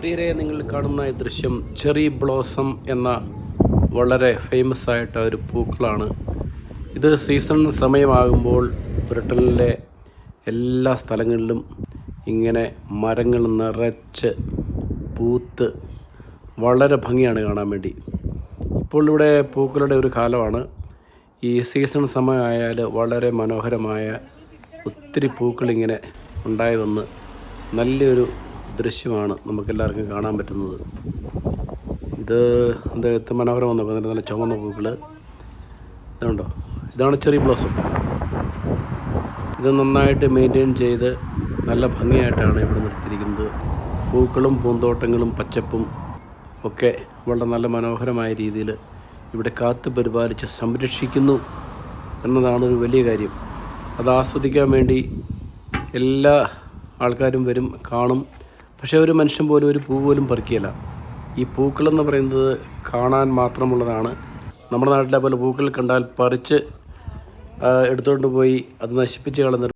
പ്രിയരെ, നിങ്ങൾ കാണുന്ന ഈ ദൃശ്യം ചെറി ബ്ലോസം എന്ന വളരെ ഫേമസ് ആയിട്ട ഒരു പൂക്കളാണ്. ഇത് സീസൺ സമയമാകുമ്പോൾ ബ്രിട്ടനിലെ എല്ലാ സ്ഥലങ്ങളിലും ഇങ്ങനെ മരങ്ങൾ നിറച്ച് പൂത്ത് വളരെ ഭംഗിയാണ് കാണാൻ വേണ്ടി. ഇപ്പോൾ ഇവിടെ പൂക്കളുടെ ഒരു കാലമാണ്. ഈ സീസൺ സമയമായാൽ വളരെ മനോഹരമായ ഒത്തിരി പൂക്കളിങ്ങനെ ഉണ്ടായി വന്ന് നല്ലൊരു ദൃശ്യമാണ് നമുക്കെല്ലാവർക്കും കാണാൻ പറ്റുന്നത്. ഇത് എത്ര മനോഹരമെന്ന് നോക്കാം. നല്ല ചുവന്ന പൂക്കൾ ഇതുണ്ടോ, ഇതാണ് ചെറി ബ്ലോസം. ഇത് നന്നായിട്ട് മെയിൻറ്റെയിൻ ചെയ്ത് നല്ല ഭംഗിയായിട്ടാണ് ഇവിടെ നിർത്തിയിരിക്കുന്നത്. പൂക്കളും പൂന്തോട്ടങ്ങളും പച്ചപ്പും ഒക്കെ വളരെ നല്ല മനോഹരമായ രീതിയിൽ ഇവിടെ കാത്തു പരിപാലിച്ച് സംരക്ഷിക്കുന്നു എന്നതാണ് ഒരു വലിയ കാര്യം. അത് ആസ്വദിക്കാൻ വേണ്ടി എല്ലാ ആൾക്കാരും വരും, കാണും. പക്ഷേ ഒരു മനുഷ്യൻ പോലും ഒരു പൂ പോലും പറിക്കുകയില്ല. ഈ പൂക്കളെന്ന് പറയുന്നത് കാണാൻ മാത്രമുള്ളതാണ്. നമ്മുടെ നാട്ടിലെ പോലെ പൂക്കൾ കണ്ടാൽ പറിച്ച് എടുത്തുകൊണ്ട് പോയി അത് നശിപ്പിച്ച് കളഞ്ഞ